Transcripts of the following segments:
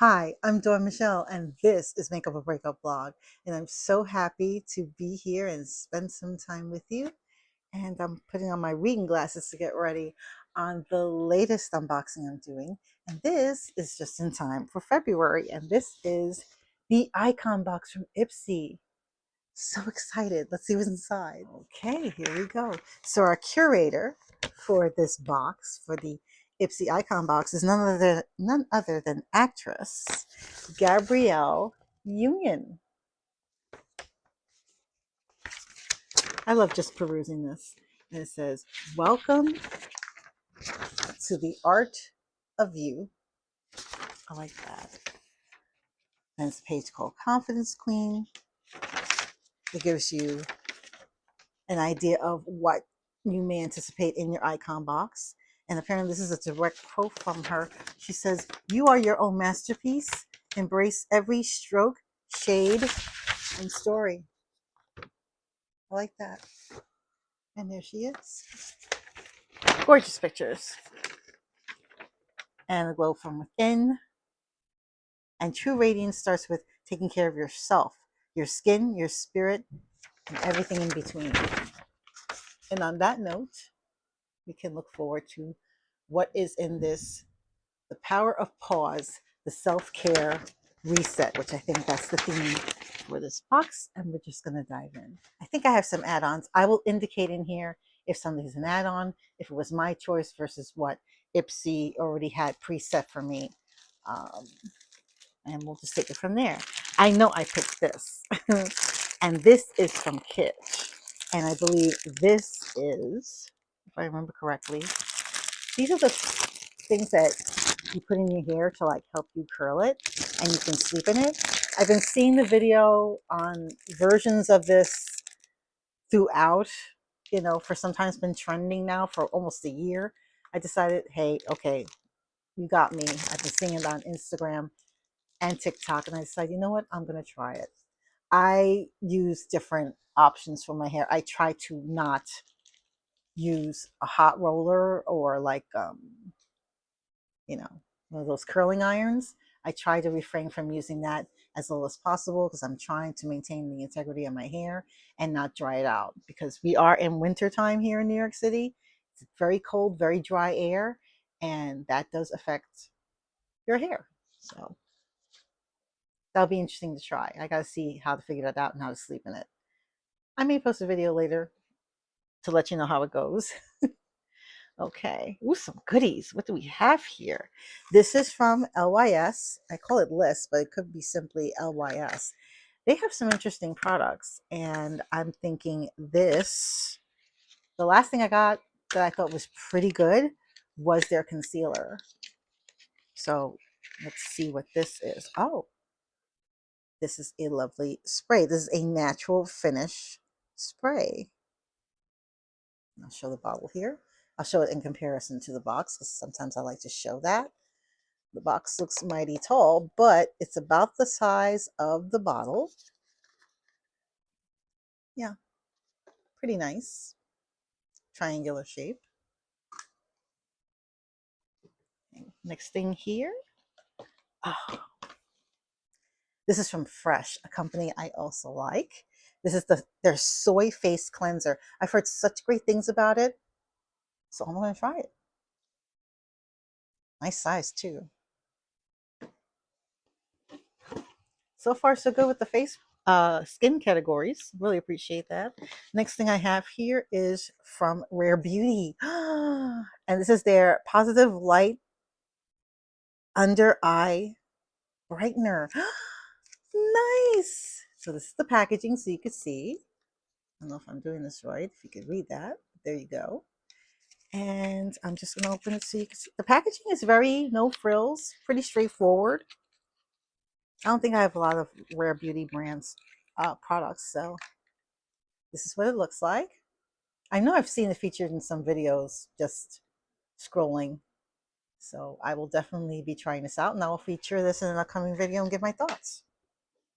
Hi, I'm Dawn Michelle, and this is Makeup or Breakup Blog. And I'm so happy to be here and spend some time with you. And I'm putting on my reading glasses to get ready on the latest unboxing I'm doing. And this is just in time for February. And this is the icon box from Ipsy. So excited. Let's see what's inside. Okay, here we go. So our curator for this box, for the Ipsy icon box, is none other than actress Gabrielle Union. I love just perusing this. And it says, "Welcome to the art of you." I like that. And it's a page called Confidence Queen. It gives you an idea of what you may anticipate in your icon box. And apparently this is a direct quote from her. She says, "You are your own masterpiece. Embrace every stroke, shade, and story." I like that. And there she is. Gorgeous pictures. And a glow from within. And true radiance starts with taking care of yourself, your skin, your spirit, and everything in between. And on that note, we can look forward to what is in this: the power of pause, the self-care reset, which I think that's the theme for this box. And we're just going to dive in. I think I have some add-ons. I will indicate in here if something's an add-on, if it was my choice versus what Ipsy already had preset for me. And we'll just take it from there. I know I picked this. And this is from Kitsch. And I believe this is, if I remember correctly, these are the things that you put in your hair to like help you curl it, and you can sleep in it. I've been seeing the video on versions of this throughout, for sometimes been trending now for almost a year. I decided, hey, okay, you got me. I've been seeing it on Instagram and TikTok, and I decided, you know what, I'm gonna try it. I use different options for my hair. I try to not use a hot roller or like one of those curling irons. I try to refrain from using that as little as possible because I'm trying to maintain the integrity of my hair and not dry it out, because we are in winter time here in New York City. It's very cold, very dry air, and that does affect your hair. So that'll be interesting to try. I got to see how to figure that out and how to sleep in it. I may post a video later to let you know how it goes. Okay. Ooh, some goodies. What do we have here? This is from LYS. I call it List, but it could be simply LYS. They have some interesting products, and I'm thinking this. The last thing I got that I thought was pretty good was their concealer. So let's see what this is. Oh, this is a lovely spray. This is a natural finish spray. I'll show the bottle here. I'll show it in comparison to the box because sometimes I like to show that. The box looks mighty tall, but it's about the size of the bottle. Yeah, pretty nice. Triangular shape. Next thing here. Oh, this is from Fresh, a company I also like. This is their soy face cleanser. I've heard such great things about it, so I'm going to try it. Nice size too. So far, so good with the face skin categories. Really appreciate that. Next thing I have here is from Rare Beauty. And this is their Positive Light Under Eye Brightener. Nice. So this is the packaging so you could see. I don't know if I'm doing this right, if you could read that. There you go. And I'm just going to open it so you can see. The packaging is very no frills, pretty straightforward. I don't think I have a lot of Rare Beauty brands products, so this is what it looks like. I know I've seen it featured in some videos just scrolling, so I will definitely be trying this out, and I will feature this in an upcoming video and give my thoughts.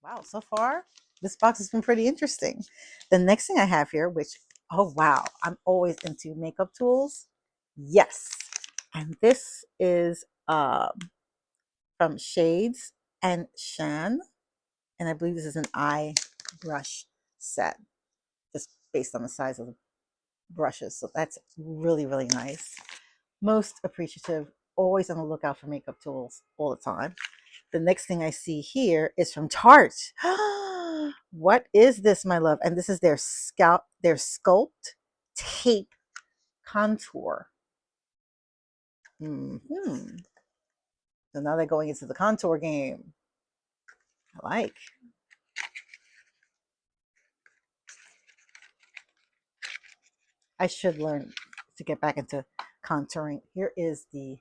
Wow, so far this box has been pretty interesting. The next thing I have here, which, oh wow, I'm always into makeup tools. Yes, and this is from from Shades and Shan. And I believe this is an eye brush set, just based on the size of the brushes. So that's really, really nice. Most appreciative, always on the lookout for makeup tools all the time. The next thing I see here is from Tarte. What is this, my love? And this is their Sculpt Tape Contour. So now they're going into the contour game. I like. I should learn to get back into contouring. Here is the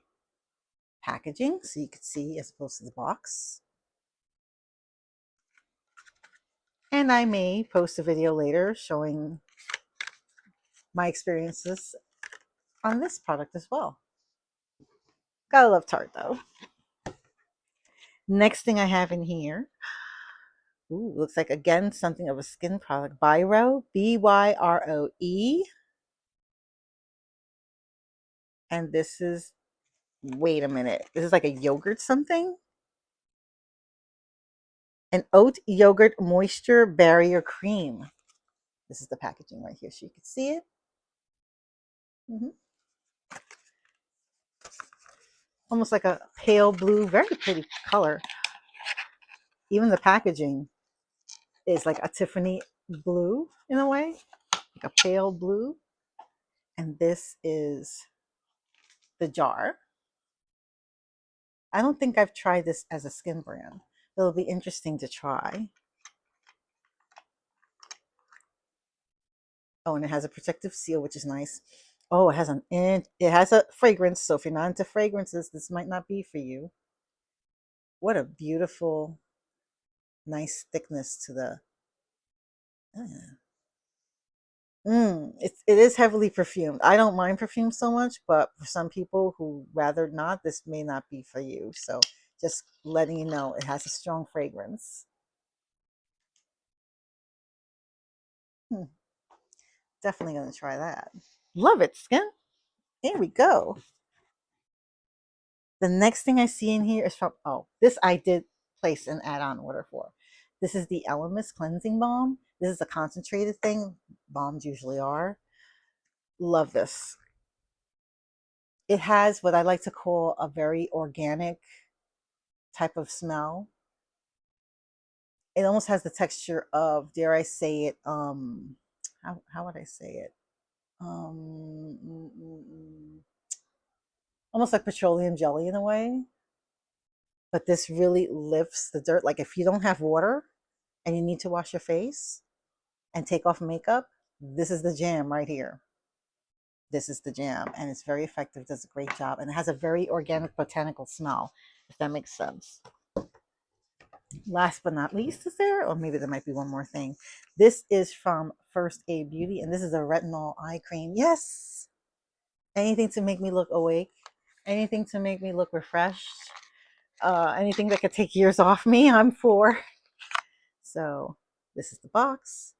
packaging so you can see as opposed to the box. And I may post a video later showing my experiences on this product as well. Gotta love Tarte though. Next thing I have in here, ooh, looks like again something of a skin product. Byroe, Byroe. And this is, wait a minute, this is like a yogurt something? An oat yogurt moisture barrier cream. This is the packaging right here so you can see it. Almost like a pale blue, very pretty color. Even the packaging is like a Tiffany blue in a way, like a pale blue. And this is the jar. I don't think I've tried this as a skin brand. It'll be interesting to try. Oh, and it has a protective seal, which is nice. Oh, it has a fragrance. So if you're not into fragrances, this might not be for you. What a beautiful, nice thickness to the. It is heavily perfumed. I don't mind perfume so much, but for some people who rather not, this may not be for you. So just letting you know, it has a strong fragrance. Definitely going to try that. Love it, skin. Here we go. The next thing I see in here is from, oh, this I did place an add-on order for. This is the Elemis Cleansing Balm. This is a concentrated thing. Balms usually are. Love this. It has what I like to call a very organic type of smell. It almost has the texture of, dare I say it, how would I say it? Almost like petroleum jelly in a way. But this really lifts the dirt. Like if you don't have water and you need to wash your face and take off makeup, this is the jam right here. This is the jam, and it's very effective. Does a great job, and it has a very organic botanical smell, if that makes sense. Last but not least, is there, or maybe there might be one more thing. This is from First Aid Beauty, and this is a retinol eye cream. Yes, anything to make me look awake, anything to make me look refreshed, anything that could take years off me, I'm for. So this is the box.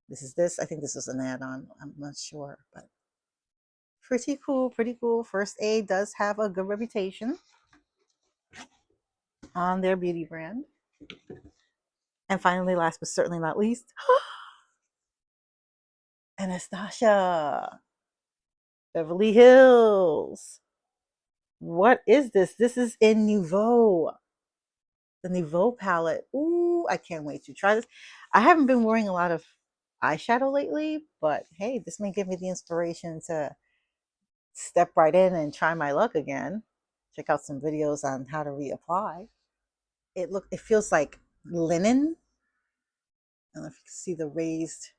This is this. I think this was an add-on. I'm not sure, but pretty cool, pretty cool. First Aid does have a good reputation on their beauty brand. And finally, last but certainly not least, Anastasia, Beverly Hills. What is this? This is in Nouveau, the Nouveau palette. Ooh, I can't wait to try this. I haven't been wearing a lot of eyeshadow lately, but hey, this may give me the inspiration to step right in and try my luck again. Check out some videos on how to reapply. It feels like linen. I don't know if you can see the raised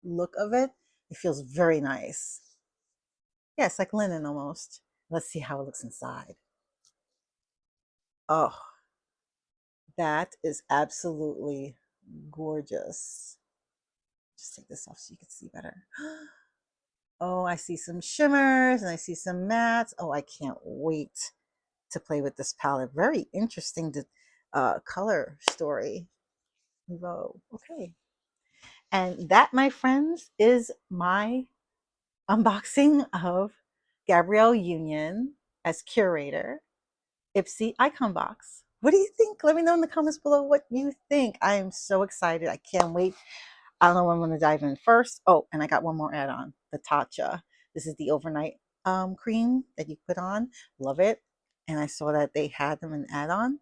look of it. It feels very nice. Yeah, it's like linen almost. Let's see how it looks inside. Oh, that is absolutely gorgeous. Just take this off so you can see better. Oh, I see some shimmers and I see some mattes. Oh, I can't wait to play with this palette. Very interesting color story. Whoa, okay. And that, my friends, is my unboxing of Gabrielle Union as curator. Ipsy icon box. What do you think? Let me know in the comments below what you think. I am so excited. I can't wait. I don't know when I'm going to dive in first. Oh, and I got one more add-on, the Tatcha. This is the overnight cream that you put on. Love it. And I saw that they had them in add-on.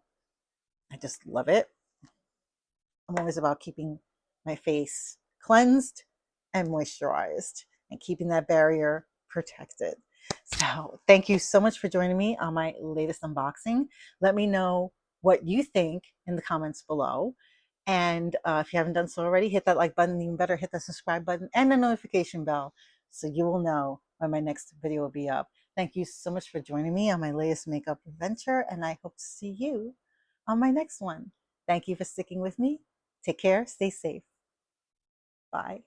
I just love it. I'm always about keeping my face cleansed and moisturized and keeping that barrier protected. So thank you so much for joining me on my latest unboxing. Let me know what you think in the comments below. And if you haven't done so already, hit that like button. Even better, hit that subscribe button and the notification bell so you will know when my next video will be up. Thank you so much for joining me on my latest makeup adventure, and I hope to see you on my next one. Thank you for sticking with me. Take care. Stay safe. Bye.